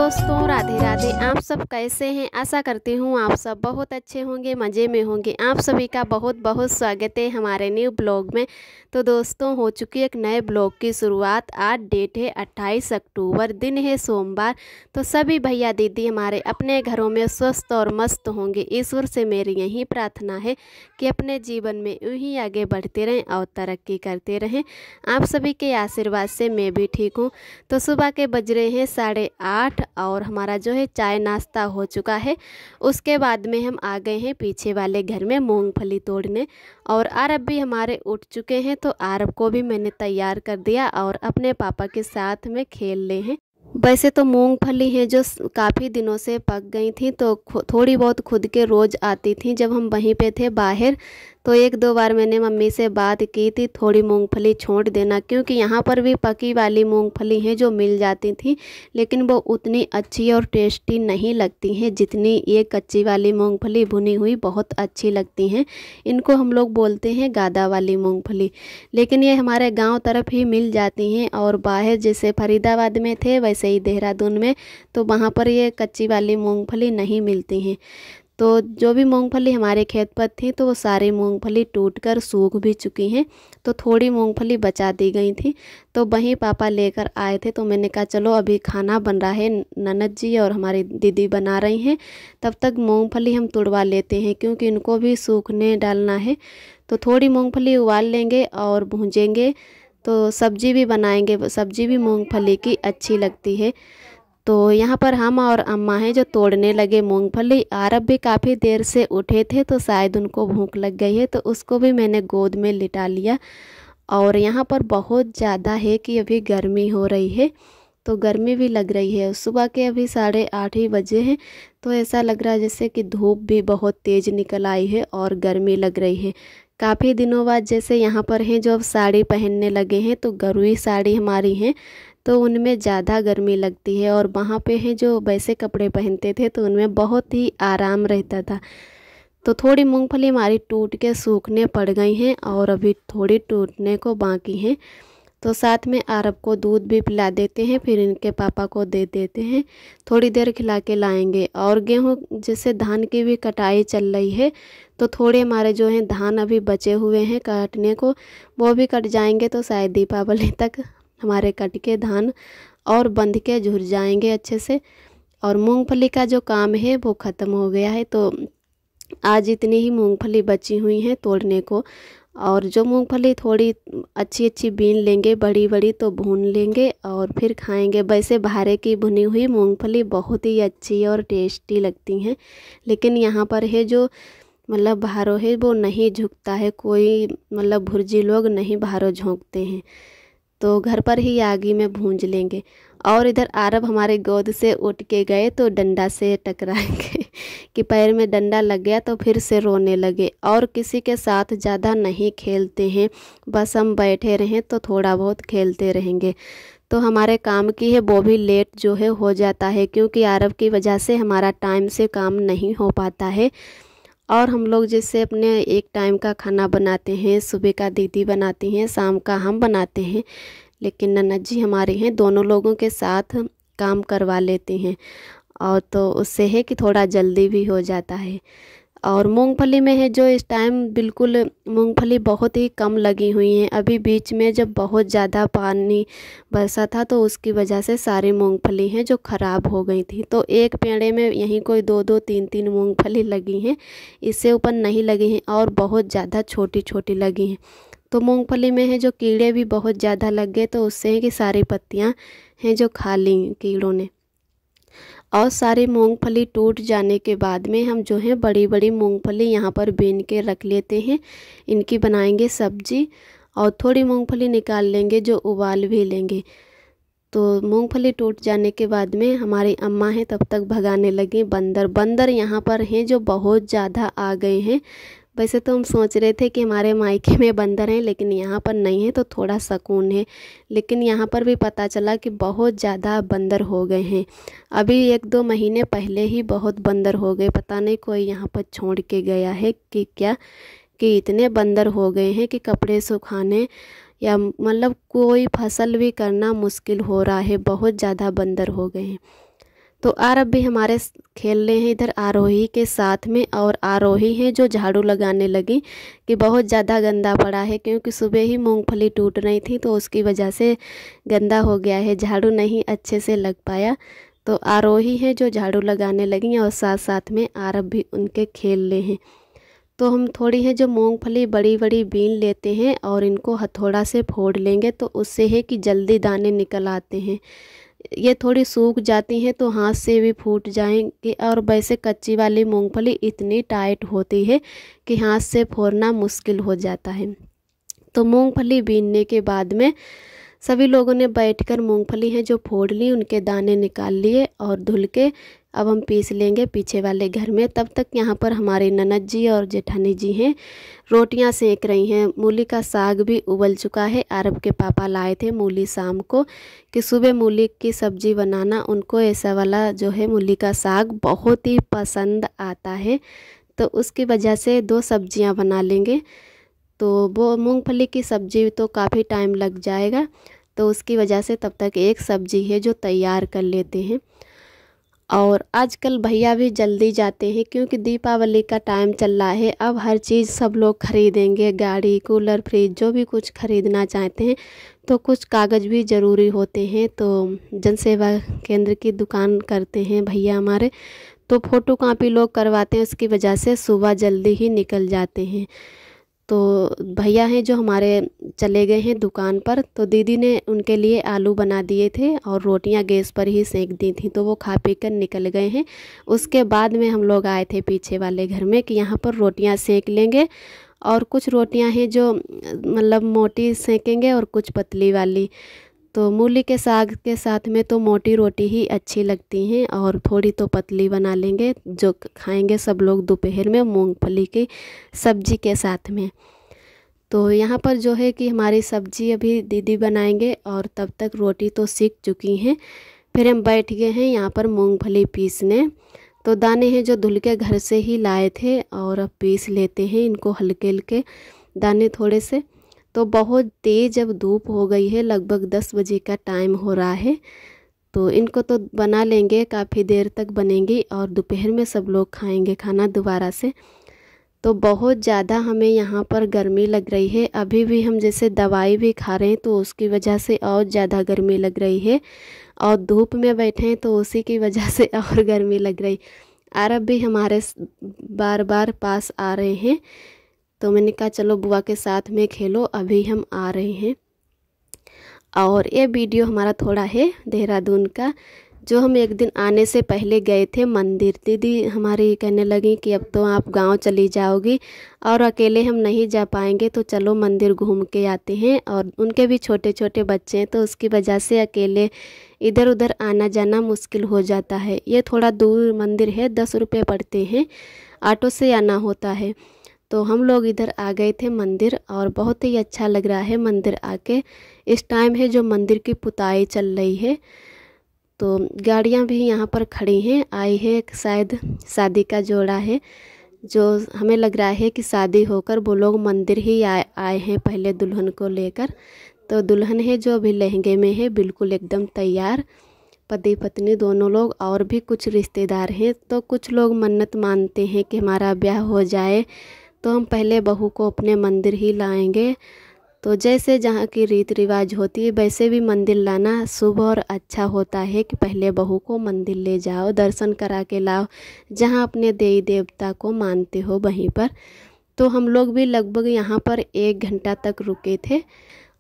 दोस्तों, राधे राधे। आप सब कैसे हैं? आशा करती हूँ आप सब बहुत अच्छे होंगे, मज़े में होंगे। आप सभी का बहुत बहुत स्वागत है हमारे न्यू ब्लॉग में। तो दोस्तों, हो चुकी एक नए ब्लॉग की शुरुआत। आज डेट है 28 अक्टूबर, दिन है सोमवार। तो सभी भैया दीदी हमारे अपने घरों में स्वस्थ और मस्त होंगे। ईश्वर से मेरी यही प्रार्थना है कि अपने जीवन में यूँ ही आगे बढ़ते रहें और तरक्की करते रहें। आप सभी के आशीर्वाद से मैं भी ठीक हूँ। तो सुबह के बज रहे हैं 8:30 और हमारा जो है चाय नाश्ता हो चुका है। उसके बाद में हम आ गए हैं पीछे वाले घर में मूंगफली तोड़ने, और आरब भी हमारे उठ चुके हैं। तो आरब को भी मैंने तैयार कर दिया और अपने पापा के साथ में खेल रहे हैं। वैसे तो मूंगफली हैं जो काफ़ी दिनों से पक गई थी, तो थोड़ी बहुत खुद के रोज़ आती थी जब हम वहीं पे थे बाहर। तो एक दो बार मैंने मम्मी से बात की थी, थोड़ी मूंगफली छोड़ देना, क्योंकि यहाँ पर भी पकी वाली मूंगफली हैं जो मिल जाती थी, लेकिन वो उतनी अच्छी और टेस्टी नहीं लगती हैं जितनी ये कच्ची वाली मूंगफली भुनी हुई बहुत अच्छी लगती हैं। इनको हम लोग बोलते हैं गादा वाली मूंगफली, लेकिन ये हमारे गांव तरफ ही मिल जाती हैं। और बाहर जैसे फरीदाबाद में थे वैसे ही देहरादून में, तो वहाँ पर ये कच्ची वाली मूंगफली नहीं मिलती हैं। तो जो भी मूंगफली हमारे खेत पर थी, तो वो सारी मूंगफली टूटकर सूख भी चुकी हैं। तो थोड़ी मूंगफली बचा दी गई थी, तो वहीं पापा लेकर आए थे। तो मैंने कहा चलो अभी खाना बन रहा है, ननद जी और हमारी दीदी बना रही हैं, तब तक मूंगफली हम तुड़वा लेते हैं क्योंकि इनको भी सूखने डालना है। तो थोड़ी मूंगफली उबाल लेंगे और भूंजेंगे, तो सब्जी भी बनाएंगे। सब्जी भी मूंगफली की अच्छी लगती है। तो यहाँ पर हम और अम्मा हैं जो तोड़ने लगे मूंगफली। आरब भी काफ़ी देर से उठे थे, तो शायद उनको भूख लग गई है, तो उसको भी मैंने गोद में लिटा लिया। और यहाँ पर बहुत ज़्यादा है कि अभी गर्मी हो रही है, तो गर्मी भी लग रही है। सुबह के अभी 8:30 ही बजे हैं, तो ऐसा लग रहा है जैसे कि धूप भी बहुत तेज़ निकल आई है और गर्मी लग रही है। काफ़ी दिनों बाद जैसे यहाँ पर हैं जो अब साड़ी पहनने लगे हैं, तो गरुई साड़ी हमारी हैं, तो उनमें ज़्यादा गर्मी लगती है। और वहाँ पे हैं जो वैसे कपड़े पहनते थे, तो उनमें बहुत ही आराम रहता था। तो थोड़ी मूंगफली हमारी टूट के सूखने पड़ गई हैं और अभी थोड़ी टूटने को बाकी हैं। तो साथ में आरब को दूध भी पिला देते हैं, फिर इनके पापा को दे देते हैं। थोड़ी देर खिला के लाएंगे। और गेहूँ जैसे धान की भी कटाई चल रही है, तो थोड़े हमारे जो हैं धान अभी बचे हुए हैं काटने को, वो भी कट जाएंगे। तो शायद दीपावली तक हमारे कट के धान और बंध के झुर जाएंगे अच्छे से। और मूंगफली का जो काम है वो ख़त्म हो गया है। तो आज इतनी ही मूंगफली बची हुई हैं तोड़ने को। और जो मूंगफली थोड़ी अच्छी अच्छी बीन लेंगे, बड़ी बड़ी, तो भून लेंगे और फिर खाएंगे। वैसे भारे की भुनी हुई मूंगफली बहुत ही अच्छी और टेस्टी लगती हैं, लेकिन यहाँ पर है जो मतलब भारो है वो नहीं झुकता है। कोई मतलब भुर्जी लोग नहीं भारो झोंकते हैं, तो घर पर ही आगी में भूंज लेंगे। और इधर आरब हमारे गोद से उठ के गए तो डंडा से टकराएंगे कि पैर में डंडा लग गया, तो फिर से रोने लगे। और किसी के साथ ज़्यादा नहीं खेलते हैं, बस हम बैठे रहें तो थोड़ा बहुत खेलते रहेंगे। तो हमारे काम की है वो भी लेट जो है हो जाता है, क्योंकि आरब की वजह से हमारा टाइम से काम नहीं हो पाता है। और हम लोग जैसे अपने एक टाइम का खाना बनाते हैं, सुबह का दीदी बनाती हैं, शाम का हम बनाते हैं, लेकिन ननद जी हमारी हैं, दोनों लोगों के साथ काम करवा लेती हैं। और तो उससे है कि थोड़ा जल्दी भी हो जाता है। और मूंगफली में है जो इस टाइम बिल्कुल मूंगफली बहुत ही कम लगी हुई हैं। अभी बीच में जब बहुत ज़्यादा पानी बरसा था, तो उसकी वजह से सारी मूंगफली हैं जो ख़राब हो गई थी। तो एक पेड़े में यहीं कोई 2-2, 3-3 मूंगफली लगी हैं, इससे ऊपर नहीं लगी हैं, और बहुत ज़्यादा छोटी छोटी लगी हैं। तो मूंगफली में है जो कीड़े भी बहुत ज़्यादा लग गए, तो उससे है कि सारी पत्तियाँ हैं जो खा ली कीड़ों ने। और सारी मूंगफली टूट जाने के बाद में हम जो है बड़ी बड़ी मूंगफली यहाँ पर बीन के रख लेते हैं। इनकी बनाएंगे सब्जी, और थोड़ी मूंगफली निकाल लेंगे जो उबाल भी लेंगे। तो मूंगफली टूट जाने के बाद में हमारी अम्मा हैं तब तक भगाने लगी बंदर। बंदर यहाँ पर हैं जो बहुत ज़्यादा आ गए हैं। वैसे तो हम सोच रहे थे कि हमारे मायके में बंदर हैं, लेकिन यहाँ पर नहीं है, तो थोड़ा सुकून है। लेकिन यहाँ पर भी पता चला कि बहुत ज़्यादा बंदर हो गए हैं। अभी 1-2 महीने पहले ही बहुत बंदर हो गए, पता नहीं कोई यहाँ पर छोड़ के गया है कि क्या, कि इतने बंदर हो गए हैं कि कपड़े सुखाने या मतलब कोई फसल भी करना मुश्किल हो रहा है, बहुत ज़्यादा बंदर हो गए हैं। तो आरब भी हमारे खेल रहे हैं इधर आरोही के साथ में। और आरोही है जो झाड़ू लगाने लगी कि बहुत ज़्यादा गंदा पड़ा है, क्योंकि सुबह ही मूंगफली टूट रही थी तो उसकी वजह से गंदा हो गया है, झाड़ू नहीं अच्छे से लग पाया। तो आरोही है जो झाड़ू लगाने लगी और साथ साथ में आरब भी उनके खेल रहे हैं। तो हम थोड़ी है जो मूंगफली बड़ी बड़ी बीन लेते हैं और इनको हथौड़ा से फोड़ लेंगे, तो उससे है कि जल्दी दाने निकल आते हैं। ये थोड़ी सूख जाती हैं तो हाथ से भी फूट जाएंगी। और वैसे कच्ची वाली मूंगफली इतनी टाइट होती है कि हाथ से फोड़ना मुश्किल हो जाता है। तो मूंगफली बीनने के बाद में सभी लोगों ने बैठकर मूंगफली है जो फोड़ ली, उनके दाने निकाल लिए और धुल के अब हम पीस लेंगे पीछे वाले घर में। तब तक यहाँ पर हमारे ननद जी और जेठानी जी हैं, रोटियां सेक रही हैं। मूली का साग भी उबल चुका है। अरब के पापा लाए थे मूली शाम को कि सुबह मूली की सब्ज़ी बनाना, उनको ऐसा वाला जो है मूली का साग बहुत ही पसंद आता है। तो उसकी वजह से 2 सब्जियां बना लेंगे। तो वो मूंगफली की सब्ज़ी तो काफ़ी टाइम लग जाएगा, तो उसकी वजह से तब तक एक सब्ज़ी है जो तैयार कर लेते हैं। और आजकल भैया भी जल्दी जाते हैं क्योंकि दीपावली का टाइम चल रहा है। अब हर चीज़ सब लोग खरीदेंगे, गाड़ी, कूलर, फ्रिज, जो भी कुछ खरीदना चाहते हैं। तो कुछ कागज़ भी ज़रूरी होते हैं। तो जनसेवा केंद्र की दुकान करते हैं भैया हमारे, तो फ़ोटो कापी लोग करवाते हैं, उसकी वजह से सुबह जल्दी ही निकल जाते हैं। तो भैया हैं जो हमारे चले गए हैं दुकान पर, तो दीदी ने उनके लिए आलू बना दिए थे और रोटियां गैस पर ही सेक दी थी, तो वो खा पी कर निकल गए हैं। उसके बाद में हम लोग आए थे पीछे वाले घर में कि यहाँ पर रोटियां सेक लेंगे। और कुछ रोटियां हैं जो मतलब मोटी सेकेंगे और कुछ पतली वाली। तो मूली के साग के साथ में तो मोटी रोटी ही अच्छी लगती हैं और थोड़ी तो पतली बना लेंगे जो खाएंगे सब लोग दोपहर में मूंगफली की सब्ज़ी के साथ में। तो यहाँ पर जो है कि हमारी सब्ज़ी अभी दीदी बनाएंगे और तब तक रोटी तो सीख चुकी हैं। फिर हम बैठ गए हैं यहाँ पर मूंगफली पीसने। तो दाने हैं जो धुल के घर से ही लाए थे और अब पीस लेते हैं इनको हल्के हल्के दाने थोड़े से। तो बहुत तेज़ अब धूप हो गई है, लगभग 10 बजे का टाइम हो रहा है। तो इनको तो बना लेंगे, काफ़ी देर तक बनेंगी और दोपहर में सब लोग खाएंगे खाना दोबारा से। तो बहुत ज़्यादा हमें यहाँ पर गर्मी लग रही है। अभी भी हम जैसे दवाई भी खा रहे हैं तो उसकी वजह से और ज़्यादा गर्मी लग रही है। और धूप में बैठे हैं तो उसी की वजह से और गर्मी लग रही। अरब भी हमारे बार बार पास आ रहे हैं, तो मैंने कहा चलो बुआ के साथ में खेलो, अभी हम आ रहे हैं। और ये वीडियो हमारा थोड़ा है देहरादून का, जो हम एक दिन आने से पहले गए थे मंदिर। दीदी हमारी कहने लगी कि अब तो आप गांव चली जाओगी और अकेले हम नहीं जा पाएंगे, तो चलो मंदिर घूम के आते हैं। और उनके भी छोटे छोटे बच्चे हैं, तो उसकी वजह से अकेले इधर उधर आना जाना मुश्किल हो जाता है। ये थोड़ा दूर मंदिर है, 10 रुपये पड़ते हैं, ऑटो से आना होता है। तो हम लोग इधर आ गए थे मंदिर और बहुत ही अच्छा लग रहा है मंदिर आके। इस टाइम है जो मंदिर की पुताई चल रही है। तो गाड़ियां भी यहाँ पर खड़ी हैं, आई है शायद शादी का जोड़ा है, जो हमें लग रहा है कि शादी होकर वो लोग मंदिर ही आए हैं पहले दुल्हन को लेकर। तो दुल्हन है जो अभी लहंगे में है, बिल्कुल एकदम तैयार, पति पत्नी दोनों लोग। और भी कुछ रिश्तेदार हैं। तो कुछ लोग मन्नत मानते हैं कि हमारा ब्याह हो जाए तो हम पहले बहू को अपने मंदिर ही लाएंगे। तो जैसे जहाँ की रीति रिवाज होती है वैसे भी मंदिर लाना शुभ और अच्छा होता है कि पहले बहू को मंदिर ले जाओ, दर्शन करा के लाओ, जहाँ अपने देवी देवता को मानते हो वहीं पर। तो हम लोग भी लगभग यहाँ पर 1 घंटा तक रुके थे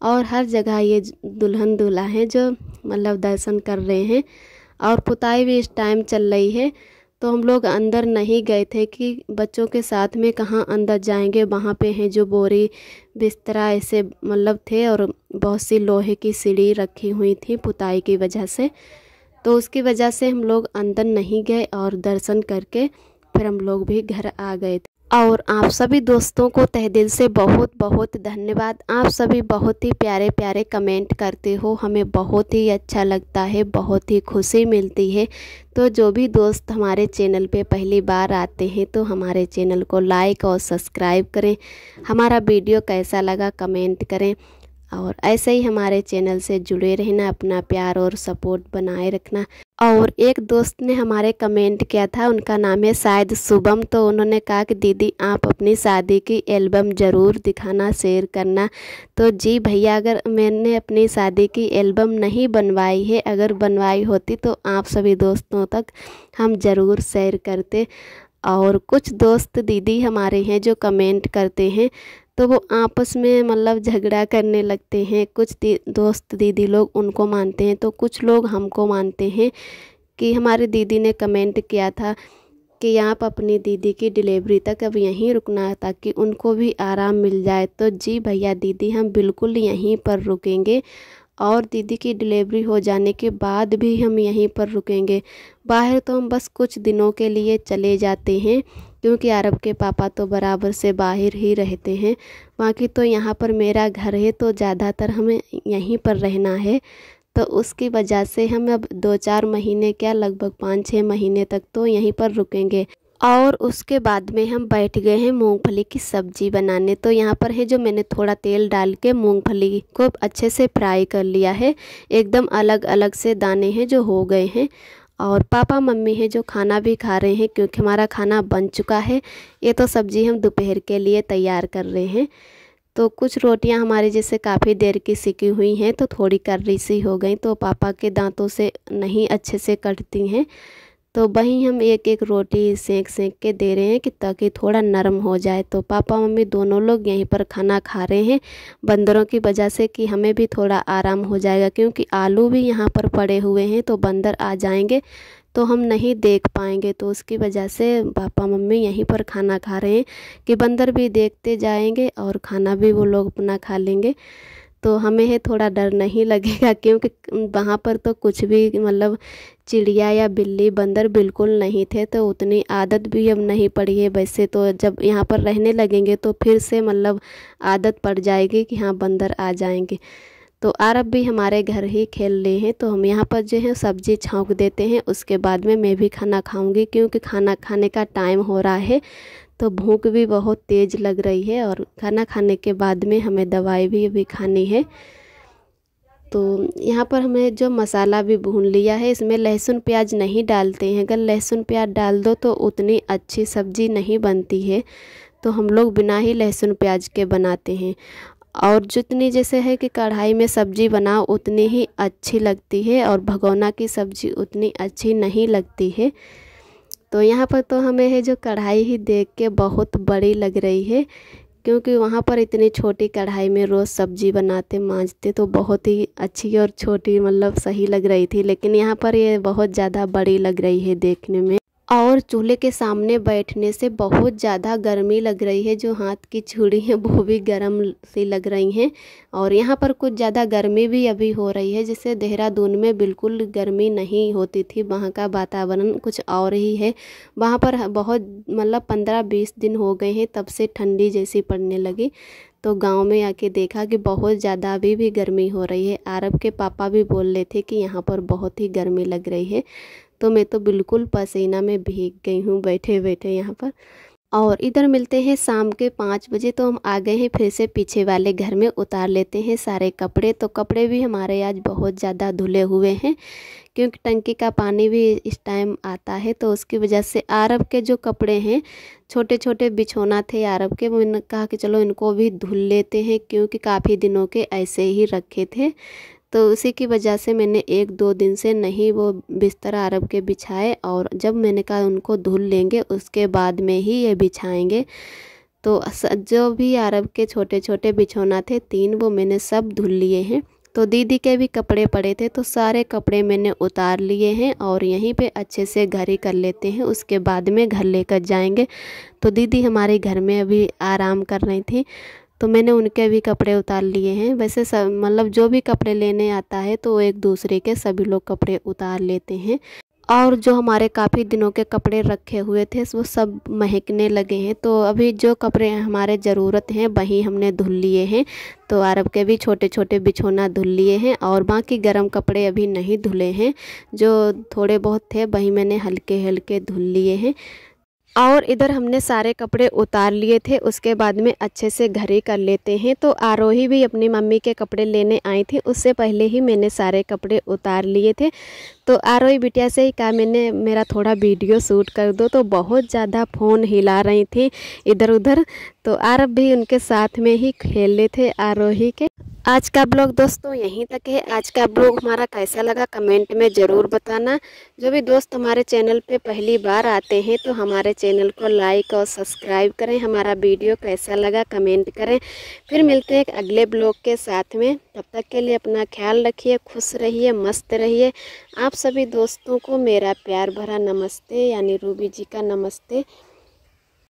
और हर जगह ये दुल्हन दूल्हा हैं जो मतलब दर्शन कर रहे हैं। और पुताई भी इस टाइम चल रही है। तो हम लोग अंदर नहीं गए थे कि बच्चों के साथ में कहाँ अंदर जाएंगे। वहाँ पे हैं जो बोरी बिस्तरा ऐसे मतलब थे और बहुत सी लोहे की सीढ़ी रखी हुई थी पुताई की वजह से। तो उसकी वजह से हम लोग अंदर नहीं गए और दर्शन करके फिर हम लोग भी घर आ गए थे। और आप सभी दोस्तों को तहे दिल से बहुत बहुत धन्यवाद। आप सभी बहुत ही प्यारे प्यारे कमेंट करते हो, हमें बहुत ही अच्छा लगता है, बहुत ही खुशी मिलती है। तो जो भी दोस्त हमारे चैनल पे पहली बार आते हैं तो हमारे चैनल को लाइक और सब्सक्राइब करें। हमारा वीडियो कैसा लगा कमेंट करें और ऐसे ही हमारे चैनल से जुड़े रहना, अपना प्यार और सपोर्ट बनाए रखना। और एक दोस्त ने हमारे कमेंट किया था, उनका नाम है शायद शुभम। तो उन्होंने कहा कि दीदी आप अपनी शादी की एल्बम ज़रूर दिखाना, शेयर करना। तो जी भैया, अगर मैंने अपनी शादी की एल्बम नहीं बनवाई है, अगर बनवाई होती तो आप सभी दोस्तों तक हम ज़रूर शेयर करते। और कुछ दोस्त दीदी हमारे हैं जो कमेंट करते हैं तो वो आपस में मतलब झगड़ा करने लगते हैं। कुछ दोस्त दीदी लोग उनको मानते हैं तो कुछ लोग हमको मानते हैं कि हमारी दीदी ने कमेंट किया था कि आप अपनी दीदी की डिलीवरी तक अब यहीं रुकना ताकि उनको भी आराम मिल जाए। तो जी भैया दीदी, हम बिल्कुल यहीं पर रुकेंगे और दीदी की डिलीवरी हो जाने के बाद भी हम यहीं पर रुकेंगे। बाहर तो हम बस कुछ दिनों के लिए चले जाते हैं क्योंकि आरब के पापा तो बराबर से बाहर ही रहते हैं। बाकी तो यहाँ पर मेरा घर है तो ज़्यादातर हमें यहीं पर रहना है। तो उसकी वजह से हम अब 2-4 महीने क्या, लगभग 5-6 महीने तक तो यहीं पर रुकेंगे। और उसके बाद में हम बैठ गए हैं मूंगफली की सब्ज़ी बनाने। तो यहाँ पर है जो मैंने थोड़ा तेल डाल के मूंगफली को अच्छे से फ्राई कर लिया है। एकदम अलग अलग से दाने हैं जो हो गए हैं। और पापा मम्मी है जो खाना भी खा रहे हैं क्योंकि हमारा खाना बन चुका है। ये तो सब्ज़ी हम दोपहर के लिए तैयार कर रहे हैं। तो कुछ रोटियां हमारे जैसे काफ़ी देर की सिकी हुई हैं तो थोड़ी कर्री सी हो गई, तो पापा के दांतों से नहीं अच्छे से कटती हैं। तो वहीं हम एक एक रोटी सेक सेक के दे रहे हैं कि ताकि थोड़ा नरम हो जाए। तो पापा मम्मी दोनों लोग यहीं पर खाना खा रहे हैं बंदरों की वजह से, कि हमें भी थोड़ा आराम हो जाएगा क्योंकि आलू भी यहाँ पर पड़े हुए हैं तो बंदर आ जाएंगे तो हम नहीं देख पाएंगे। तो उसकी वजह से पापा मम्मी यहीं पर खाना खा रहे हैं कि बंदर भी देखते जाएंगे और खाना भी वो लोग अपना खा लेंगे। तो हमें है थोड़ा डर नहीं लगेगा क्योंकि वहाँ पर तो कुछ भी मतलब चिड़िया या बिल्ली बंदर बिल्कुल नहीं थे। तो उतनी आदत भी अब नहीं पड़ी है। वैसे तो जब यहाँ पर रहने लगेंगे तो फिर से मतलब आदत पड़ जाएगी कि हाँ बंदर आ जाएंगे। तो आरब भी हमारे घर ही खेल रहे हैं तो हम यहाँ पर जो है सब्ज़ी छौंक देते हैं। उसके बाद में मैं भी खाना खाऊंगी क्योंकि खाना खाने का टाइम हो रहा है तो भूख भी बहुत तेज़ लग रही है और खाना खाने के बाद में हमें दवाई भी अभी खानी है। तो यहाँ पर हमें जो मसाला भी भून लिया है, इसमें लहसुन प्याज नहीं डालते हैं। अगर लहसुन प्याज डाल दो तो उतनी अच्छी सब्ज़ी नहीं बनती है, तो हम लोग बिना ही लहसुन प्याज के बनाते हैं। और जितनी जैसे है कि कढ़ाई में सब्ज़ी बनाओ उतनी ही अच्छी लगती है और भगोना की सब्ज़ी उतनी अच्छी नहीं लगती है। तो यहाँ पर तो हमें है जो कढ़ाई ही देख के बहुत बड़ी लग रही है क्योंकि वहाँ पर इतनी छोटी कढ़ाई में रोज़ सब्ज़ी बनाते मांजते तो बहुत ही अच्छी और छोटी मतलब सही लग रही थी, लेकिन यहाँ पर ये बहुत ज़्यादा बड़ी लग रही है देखने में। और चूल्हे के सामने बैठने से बहुत ज़्यादा गर्मी लग रही है। जो हाथ की चूड़ी है वो भी गर्म सी लग रही हैं। और यहाँ पर कुछ ज़्यादा गर्मी भी अभी हो रही है, जैसे देहरादून में बिल्कुल गर्मी नहीं होती थी। वहाँ का वातावरण कुछ और ही है। वहाँ पर बहुत मतलब 15-20 दिन हो गए हैं तब से ठंडी जैसी पड़ने लगी। तो गांव में आके देखा कि बहुत ज़्यादा अभी भी गर्मी हो रही है। आरब के पापा भी बोल रहे थे कि यहाँ पर बहुत ही गर्मी लग रही है। तो मैं तो बिल्कुल पसीना में भीग गई हूँ बैठे बैठे यहाँ पर। और इधर मिलते हैं शाम के 5 बजे। तो हम आ गए हैं फिर से पीछे वाले घर में, उतार लेते हैं सारे कपड़े। तो कपड़े भी हमारे आज बहुत ज़्यादा धुले हुए हैं क्योंकि टंकी का पानी भी इस टाइम आता है। तो उसकी वजह से आरब के जो कपड़े हैं, छोटे छोटे बिछौना थे आरब के, मैंने कहा कि चलो इनको भी धुल लेते हैं क्योंकि काफ़ी दिनों के ऐसे ही रखे थे। तो उसी की वजह से मैंने 1-2 दिन से नहीं वो बिस्तर आरब के बिछाए। और जब मैंने कहा उनको धुल लेंगे उसके बाद में ही ये बिछाएंगे। तो जो भी आरब के छोटे छोटे बिछौना थे 3, वो मैंने सब धुल लिए हैं। तो दीदी के भी कपड़े पड़े थे तो सारे कपड़े मैंने उतार लिए हैं और यहीं पे अच्छे से घड़ी कर लेते हैं, उसके बाद में घर लेकर जाएंगे। तो दीदी हमारे घर में अभी आराम कर रही थी तो मैंने उनके भी कपड़े उतार लिए हैं। वैसे सब मतलब जो भी कपड़े लेने आता है तो एक दूसरे के सभी लोग कपड़े उतार लेते हैं। और जो हमारे काफ़ी दिनों के कपड़े रखे हुए थे वो सब महकने लगे हैं। तो अभी जो कपड़े हमारे ज़रूरत हैं वही हमने धुल लिए हैं। तो आरब के भी छोटे छोटे बिछौना धुल लिए हैं और बाकी गर्म कपड़े अभी नहीं धुले हैं। जो थोड़े बहुत थे वही मैंने हल्के हल्के धुल लिए हैं। और इधर हमने सारे कपड़े उतार लिए थे। उसके बाद में अच्छे से घर ही कर लेते हैं। तो आरोही भी अपनी मम्मी के कपड़े लेने आई थी, उससे पहले ही मैंने सारे कपड़े उतार लिए थे। तो आरोही बिटिया से ही कहा मैंने मेरा थोड़ा वीडियो शूट कर दो, तो बहुत ज़्यादा फ़ोन हिला रही थी इधर उधर। तो आरब भी उनके साथ में ही खेल रहे थे आरोही के। आज का ब्लॉग दोस्तों यहीं तक है। आज का ब्लॉग हमारा कैसा लगा कमेंट में ज़रूर बताना। जो भी दोस्त हमारे चैनल पे पहली बार आते हैं तो हमारे चैनल को लाइक और सब्सक्राइब करें। हमारा वीडियो कैसा लगा कमेंट करें। फिर मिलते हैं एक अगले ब्लॉग के साथ में। तब तक के लिए अपना ख्याल रखिए, खुश रहिए, मस्त रहिए। आप सभी दोस्तों को मेरा प्यार भरा नमस्ते, यानी रूबी जी का नमस्ते।